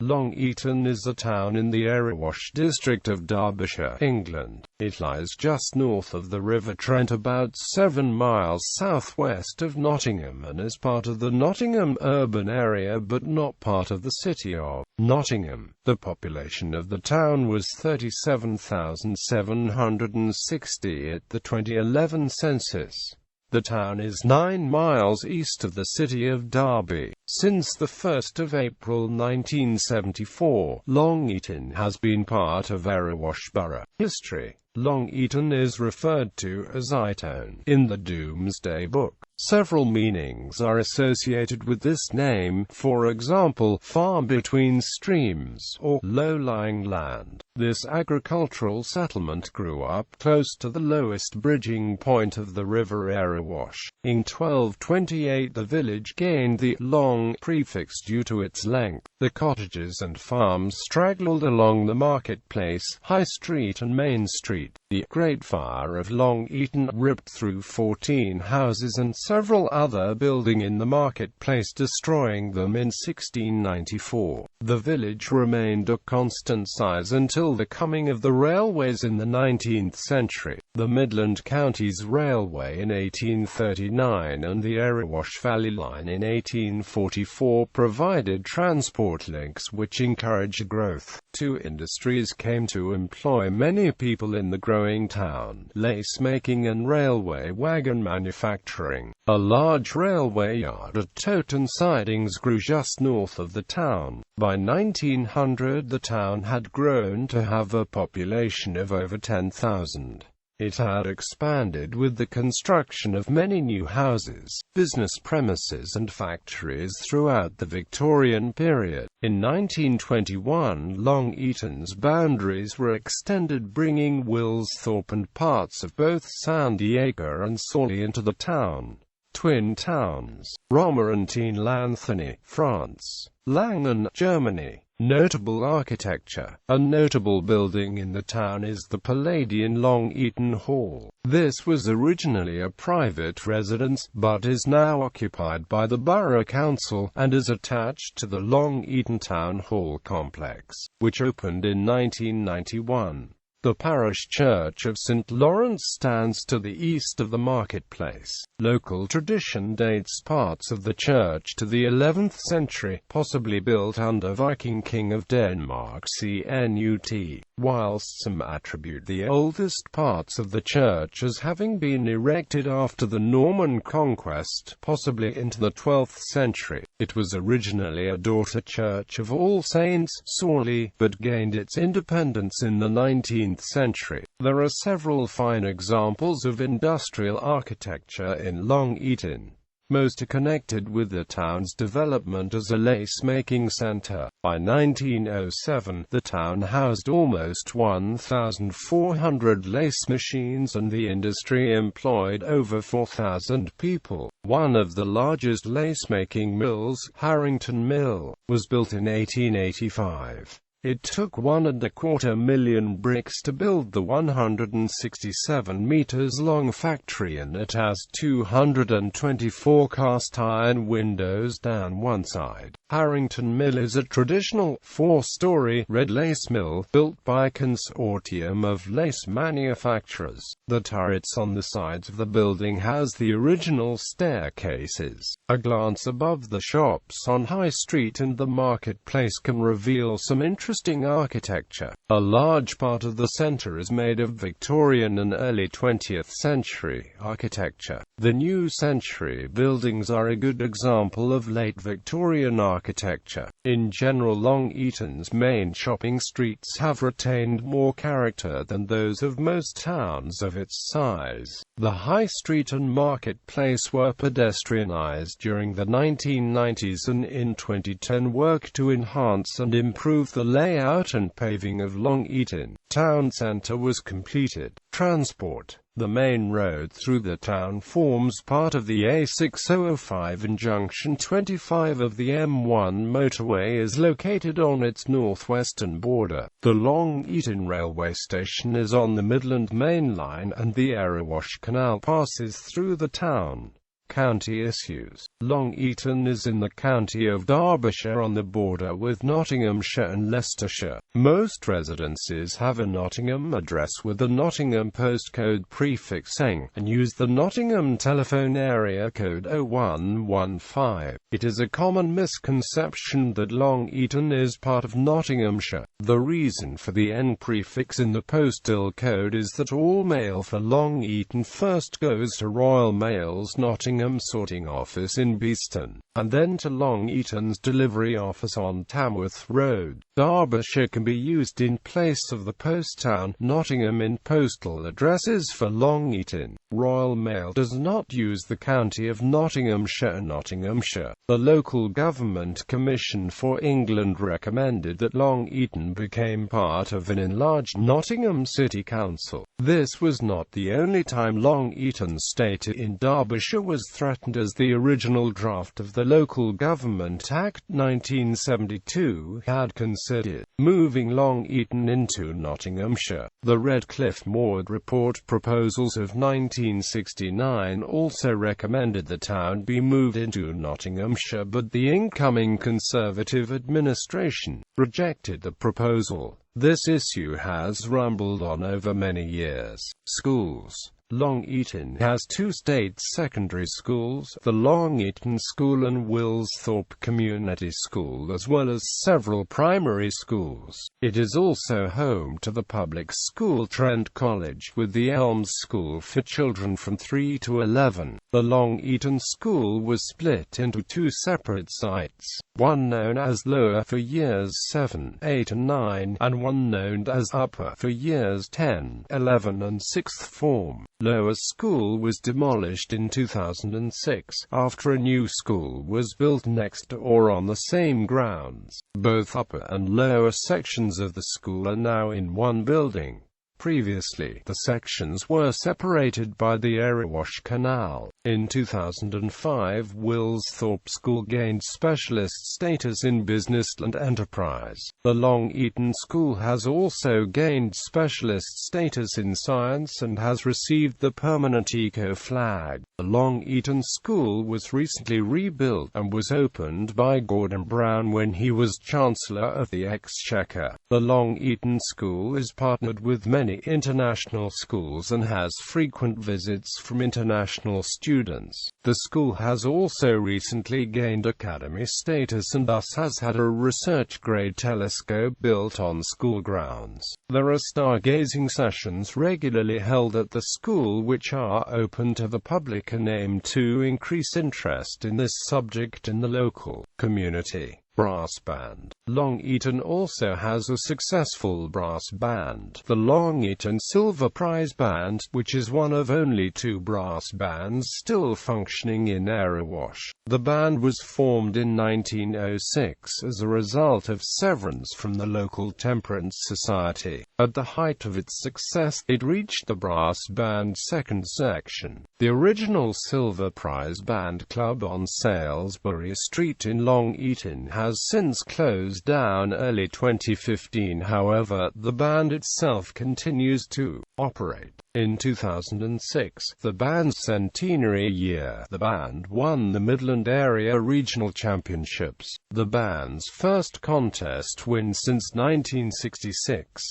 Long-Eaton is a town in the Erewash district of Derbyshire, England. It lies just north of the River Trent, about 7 miles southwest of Nottingham, and is part of the Nottingham Urban Area but not part of the City of Nottingham. The population of the town was 37,760 at the 2011 census. The town is 9 miles east of the city of Derby. Since the 1st of April 1974, Long-Eaton has been part of Erewash Borough. History: Long-Eaton is referred to as Eaton in the Domesday Book. Several meanings are associated with this name, for example, far between streams, or low-lying land. This agricultural settlement grew up close to the lowest bridging point of the River Erewash. In 1228 the village gained the long prefix due to its length. The cottages and farms straggled along the marketplace, High Street and Main Street. The Great Fire of Long-Eaton ripped through 14 houses and several other buildings in the marketplace, destroying them in 1694. The village remained a constant size until the coming of the railways in the 19th century. The Midland Counties Railway in 1839 and the Erewash Valley Line in 1844 provided transport links which encouraged growth. Two industries came to employ many people in the growing town: lace making and railway wagon manufacturing. A large railway yard at Toton Sidings grew just north of the town. By 1900 the town had grown to have a population of over 10,000. It had expanded with the construction of many new houses, business premises and factories throughout the Victorian period. In 1921, Long-Eaton's boundaries were extended, bringing Wilsthorpe and parts of both Sandy Acre and Sawley into the town. Twin towns: Romorantin, Nilfanion, France; Langen, Germany. Notable architecture. A notable building in the town is the Palladian Long-Eaton Hall. This was originally a private residence, but is now occupied by the Borough Council, and is attached to the Long-Eaton Town Hall complex, which opened in 1991. The parish church of St. Lawrence stands to the east of the marketplace. Local tradition dates parts of the church to the 11th century, possibly built under Viking King of Denmark/Cnut, whilst some attribute the oldest parts of the church as having been erected after the Norman conquest, possibly into the 12th century. It was originally a daughter church of All Saints, Sawley, but gained its independence in the 19th century. There are several fine examples of industrial architecture in Long-Eaton. Most are connected with the town's development as a lace-making centre. By 1907, the town housed almost 1,400 lace machines, and the industry employed over 4,000 people. One of the largest lace-making mills, Harrington Mill, was built in 1885. It took 1.25 million bricks to build the 167 meters long factory, and it has 224 cast iron windows down one side. Harrington Mill is a traditional, 4-story, red lace mill, built by a consortium of lace manufacturers. The turrets on the sides of the building has the original staircases. A glance above the shops on High Street and the marketplace can reveal some interesting architecture. A large part of the centre is made of Victorian and early 20th century architecture. The new century buildings are a good example of late Victorian architecture. In general, Long-Eaton's main shopping streets have retained more character than those of most towns of its size. The High Street and Marketplace were pedestrianised during the 1990s, and in 2010 work to enhance and improve the layout and paving of Long-Eaton town centre was completed. Transport. The main road through the town forms part of the A6005, and junction 25 of the M1 motorway is located on its northwestern border. The Long-Eaton railway station is on the Midland Main Line, and the Erewash Canal passes through the town. County issues. Long-Eaton is in the county of Derbyshire on the border with Nottinghamshire and Leicestershire. Most residences have a Nottingham address with the Nottingham postcode prefix eng, and use the Nottingham telephone area code 0115. It is a common misconception that Long-Eaton is part of Nottinghamshire. The reason for the eng prefix in the postal code is that all mail for Long-Eaton first goes to Royal Mail's Nottingham sorting office in Easton, and then to Long-Eaton's delivery office on Tamworth Road. Derbyshire can be used in place of the post town Nottingham in postal addresses for Long-Eaton. Royal Mail does not use the county of Nottinghamshire. The local government commission for England recommended that Long-Eaton became part of an enlarged Nottingham City Council. This was not the only time Long-Eaton's status in Derbyshire was threatened, as the original draft of the Local Government Act 1972 had considered moving Long-Eaton into Nottinghamshire. The Redcliffe Maude Report proposals of 1969 also recommended the town be moved into Nottinghamshire, but the incoming Conservative administration rejected the proposal. This issue has rumbled on over many years. Schools. Long-Eaton has two state secondary schools, the Long-Eaton School and Wilsthorpe Community School, as well as several primary schools. It is also home to the public school Trent College, with the Elms School for children from 3 to 11. The Long-Eaton School was split into two separate sites, one known as Lower for years 7, 8 and 9, and one known as Upper for years 10, 11 and 6th form. Lower School was demolished in 2006, after a new school was built next to or on the same grounds. Both upper and lower sections of the school are now in one building. Previously, the sections were separated by the Erewash Canal. In 2005, Wilsthorpe School gained specialist status in business and enterprise. The Long-Eaton School has also gained specialist status in science and has received the permanent Eco flag. The Long-Eaton School was recently rebuilt and was opened by Gordon Brown when he was Chancellor of the Exchequer. The Long-Eaton School is partnered with many international schools and has frequent visits from international students. The school has also recently gained academy status and thus has had a research-grade telescope built on school grounds. There are stargazing sessions regularly held at the school which are open to the public and aim to increase interest in this subject in the local community. Brass band. Long-Eaton also has a successful brass band, the Long-Eaton Silver Prize Band, which is one of only two brass bands still functioning in Erewash. The band was formed in 1906 as a result of severance from the local temperance society. At the height of its success, it reached the brass band second section. The original Silver Prize Band Club on Salisbury Street in Long-Eaton has since closed down early 2015. However, the band itself continues to operate. In 2006, the band's centenary year, the band won the Midland Area Regional Championships, the band's first contest win since 1966.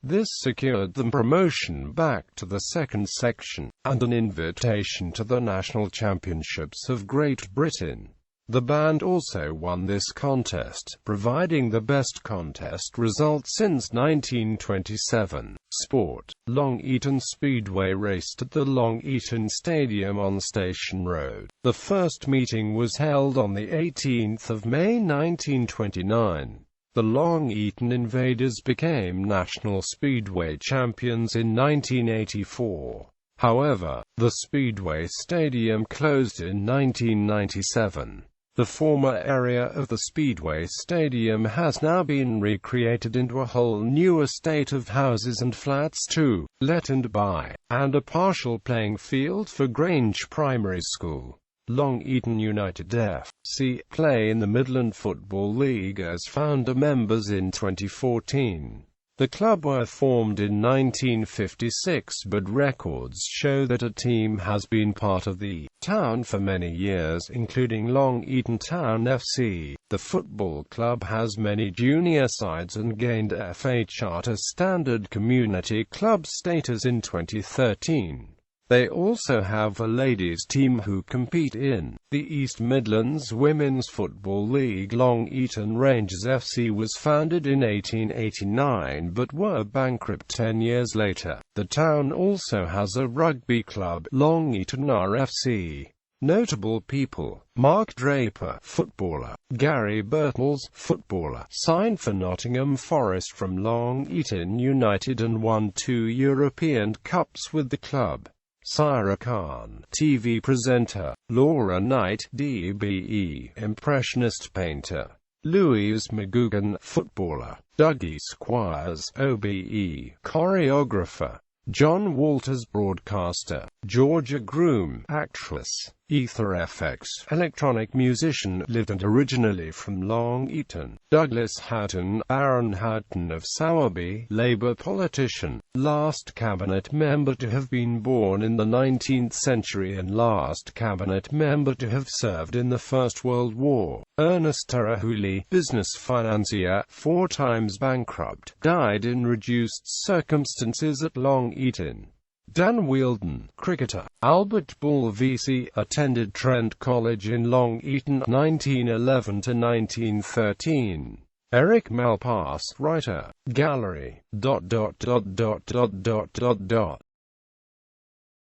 This secured them promotion back to the second section, and an invitation to the National Championships of Great Britain. The band also won this contest, providing the best contest result since 1927. Sport. Long-Eaton Speedway raced at the Long-Eaton Stadium on Station Road. The first meeting was held on the 18th of May 1929. The Long-Eaton Invaders became national speedway champions in 1984. However, the Speedway Stadium closed in 1997. The former area of the Speedway Stadium has now been recreated into a whole new estate of houses and flats to let and buy, and a partial playing field for Grange Primary School. Long-Eaton United F.C. play in the Midland Football League as founder members in 2014. The club were formed in 1956, but records show that a team has been part of the town for many years, including Long Eaton Town FC. The football club has many junior sides and gained FA Charter Standard Community Club status in 2013. They also have a ladies' team who compete in the East Midlands Women's Football League. Long Eaton Rangers FC was founded in 1889 but were bankrupt 10 years later. The town also has a rugby club, Long Eaton RFC. Notable people: Mark Draper, footballer; Gary Birtles, footballer, signed for Nottingham Forest from Long Eaton United and won 2 European Cups with the club. Saira Khan, TV presenter; Laura Knight, DBE, impressionist painter; Louise McGugan, footballer; Dougie Squires, OBE, choreographer; John Walters, broadcaster; Georgia Groom, actress; Ether FX, electronic musician, lived and originally from Long Eaton; Douglas Houghton, Baron Houghton of Sowerby, Labour politician, last cabinet member to have been born in the 19th century and last cabinet member to have served in the First World War; Ernest Terahuli, business financier, 4 times bankrupt, died in reduced circumstances at Long Eaton. Dan Wheeldon, cricketer; Albert Ball VC, attended Trent College in Long Eaton 1911–1913. Eric Malpass, writer; Gallery.